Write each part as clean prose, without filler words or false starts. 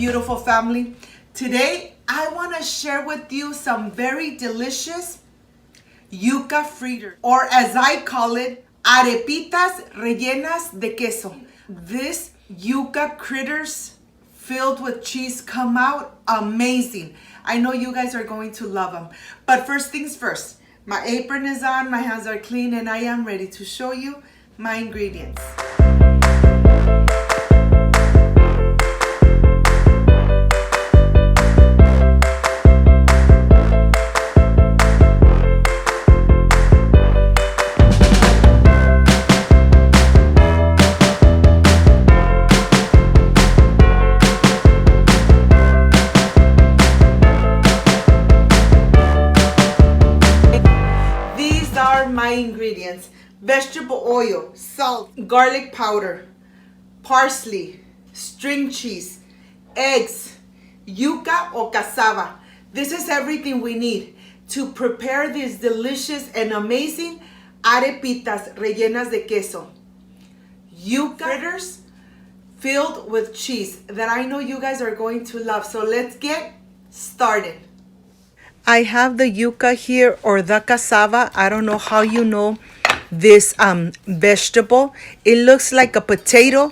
beautiful family. Today I want to share with you some very delicious yuca fritters, or as I call it, arepitas rellenas de queso. This yuca critters filled with cheese come out amazing. I know you guys are going to love them. But first things first, my apron is on, my hands are clean, and I am ready to show you my ingredients. My ingredients: vegetable oil, salt, garlic powder, parsley, string cheese, eggs, yuca or cassava. This is everything we need to prepare these delicious and amazing arepitas rellenas de queso. Yuca fritters filled with cheese that I know you guys are going to love. So let's get started. I have the yuca here, or the cassava. I don't know how you know this vegetable. It looks like a potato,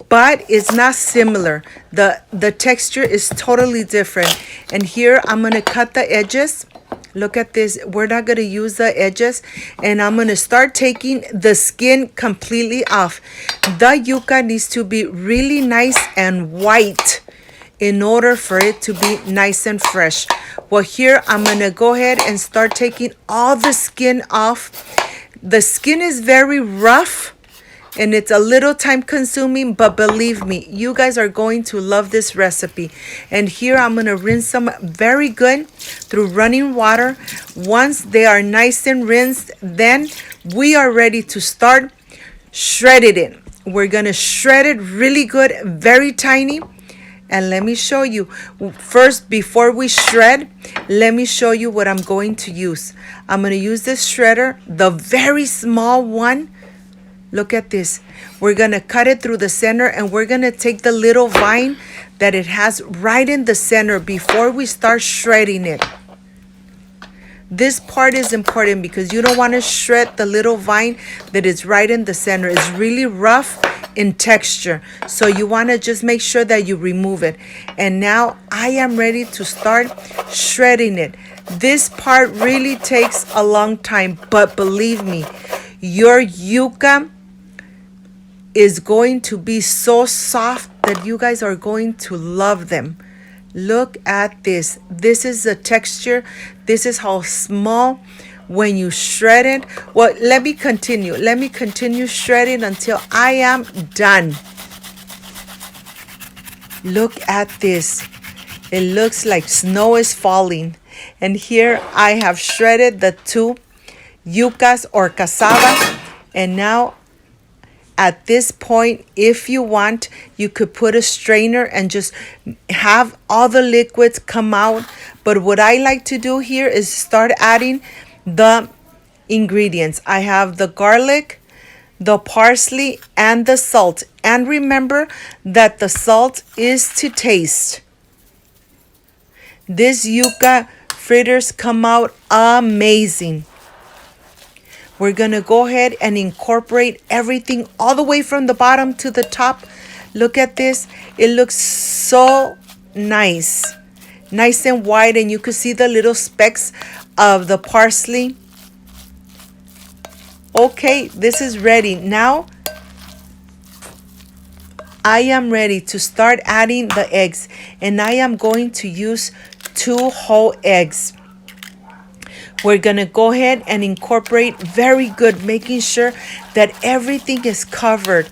but it's not similar. The texture is totally different. And here I'm gonna cut the edges. Look at this. We're not gonna use the edges, and I'm gonna start taking the skin completely off. The yuca needs to be really nice and white in order for it to be nice and fresh. Well, here I'm gonna go ahead and start taking all the skin off. The skin is very rough and it's a little time consuming, but believe me, you guys are going to love this recipe. And here I'm gonna rinse them very good through running water. Once they are nice and rinsed, then we are ready to start shredding it. We're gonna shred it really good, very tiny. And let me show you. First, before we shred, let me show you what I'm going to use. I'm going to use this shredder, the very small one. Look at this. We're going to cut it through the center, and we're going to take the little vine that it has right in the center before we start shredding it. This part is important because you don't want to shred the little vine that is right in the center. It's really rough in texture, so you want to just make sure that you remove it. And now I am ready to start shredding it. This part really takes a long time, but believe me, your yuca is going to be so soft that you guys are going to love them. Look at this. This is the texture. This is how small when you shred it. Well, let me continue. Let me continue shredding until I am done. Look at this. It looks like snow is falling. And here I have shredded the two yucas or cassava. And now at this point, if you want, you could put a strainer and just have all the liquids come out. But what I like to do here is start adding the ingredients. I have the garlic, the parsley, and the salt. And remember that the salt is to taste. This yuca fritters come out amazing. We're going to go ahead and incorporate everything all the way from the bottom to the top. Look at this. It looks so nice. Nice and white, and you can see the little specks of the parsley. Okay, this is ready. Now, I am ready to start adding the eggs, and I am going to use 2 whole eggs. We're going to go ahead and incorporate very good, making sure that everything is covered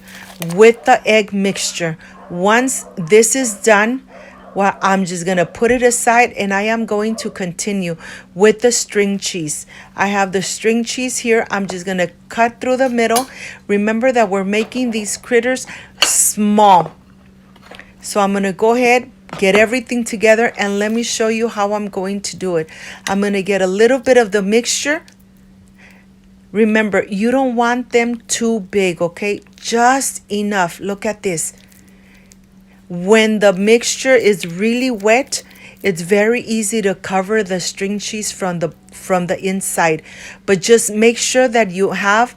with the egg mixture. Once this is done, well, I'm just going to put it aside, and I am going to continue with the string cheese. I have the string cheese here. I'm just going to cut through the middle. Remember that we're making these critters small. So I'm going to go ahead, get everything together, and let me show you how I'm going to do it. I'm going to get a little bit of the mixture. Remember, you don't want them too big, okay? Just enough. Look at this. When the mixture is really wet, it's very easy to cover the string cheese from the inside. But just make sure that you have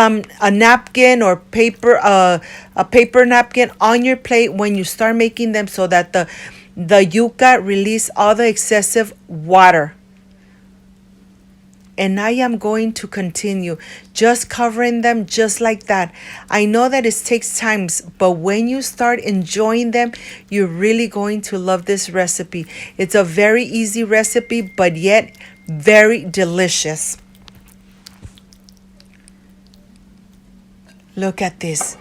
a napkin or paper, a paper napkin on your plate when you start making them, so that the yuca release all the excessive water. And I am going to continue just covering them just like that. I know that it takes time, but when you start enjoying them, you're really going to love this recipe. It's a very easy recipe, but yet very delicious. Look at this.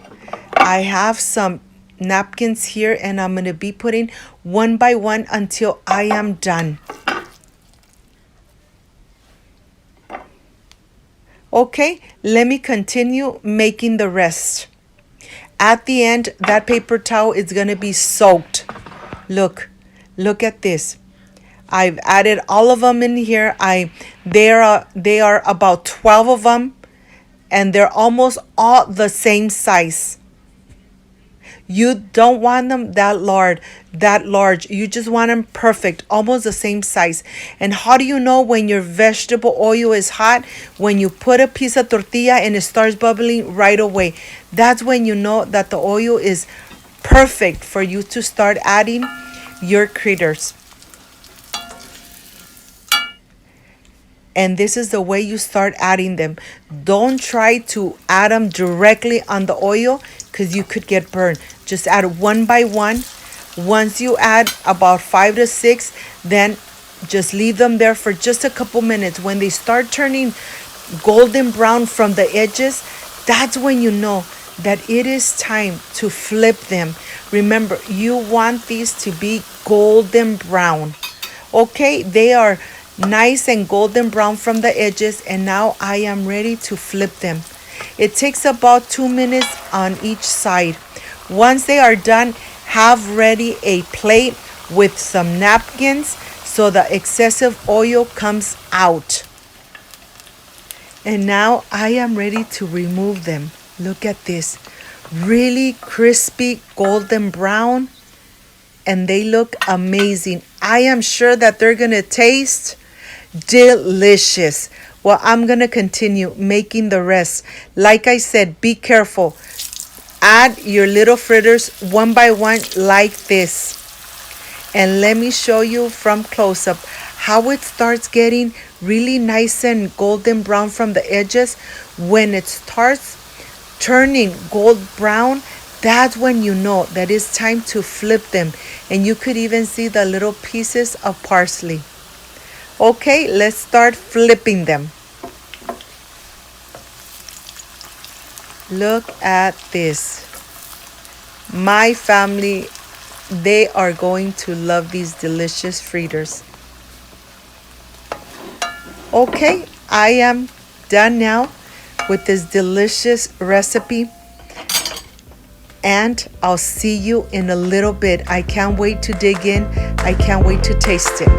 I have some napkins here, and I'm going to be putting one by one until I am done. Okay, let me continue making the rest. At the end, that paper towel is going to be soaked. Look at this. I've added all of them in here. They are about 12 of them, and they're almost all the same size. You don't want them that large. You just want them perfect, almost the same size. And how do you know when your vegetable oil is hot? When you put a piece of tortilla and it starts bubbling right away. That's when you know that the oil is perfect for you to start adding your critters. And this is the way you start adding them. Don't try to add them directly on the oil, because you could get burned. Just add one by one. Once you add about 5 to 6, then just leave them there for just a couple minutes. When they start turning golden brown from the edges, that's when you know that it is time to flip them. Remember, you want these to be golden brown. Okay, they are nice and golden brown from the edges, and now I am ready to flip them. It takes about 2 minutes on each side. Once they are done, have ready a plate with some napkins so the excessive oil comes out. And now I am ready to remove them. Look at this. Really crispy golden brown, and they look amazing. I am sure that they're going to taste delicious. Well, I'm going to continue making the rest. Like I said, be careful. Add your little fritters one by one like this. And let me show you from close up how it starts getting really nice and golden brown from the edges. When it starts turning gold brown, that's when you know that it's time to flip them. And you could even see the little pieces of parsley. Okay, let's start flipping them. Look at this. My family, they are going to love these delicious fritters. Okay, I am done now with this delicious recipe, and I'll see you in a little bit. I can't wait to dig in. I can't wait to taste it.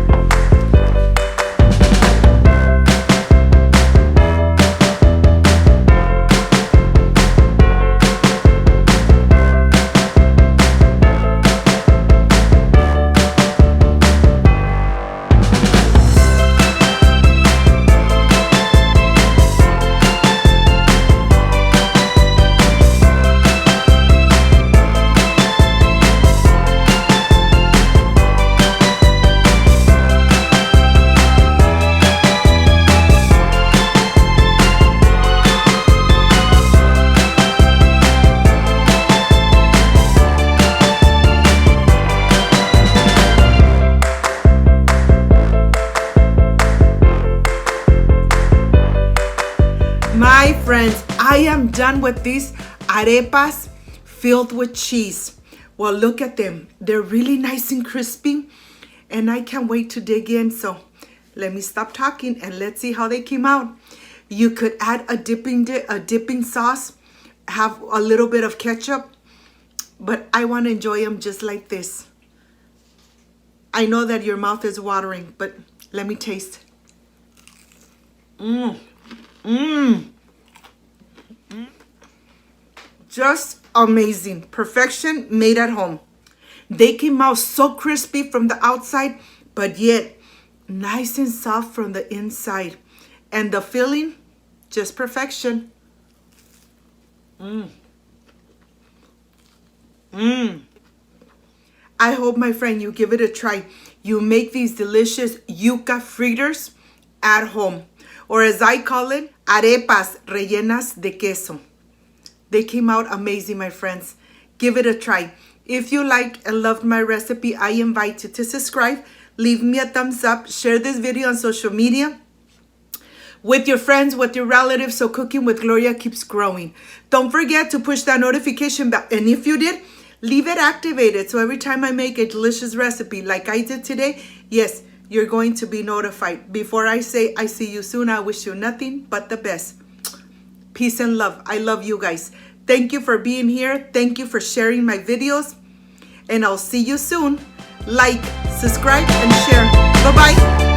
My friends, I am done with these arepas filled with cheese. Well, look at them. They're really nice and crispy, and I can't wait to dig in. So let me stop talking and let's see how they came out. You could add a dipping sauce, have a little bit of ketchup, but I want to enjoy them just like this. I know that your mouth is watering, but let me taste. Just amazing. Perfection made at home. They came out so crispy from the outside, but yet nice and soft from the inside. And the filling, just perfection. I hope, my friend, you give it a try. You make these delicious yuca fritters at home. Or as I call it, arepas rellenas de queso. They came out amazing, my friends. Give it a try. If you like and loved my recipe, I invite you to subscribe. Leave me a thumbs up. Share this video on social media with your friends, with your relatives, so Cooking with Gloria keeps growing. Don't forget to push that notification bell. And if you did, leave it activated. So every time I make a delicious recipe like I did today, yes, you're going to be notified. Before I say I see you soon, I wish you nothing but the best. Peace and love. I love you guys. Thank you for being here. Thank you for sharing my videos. And I'll see you soon. Like, subscribe, and share. Bye-bye.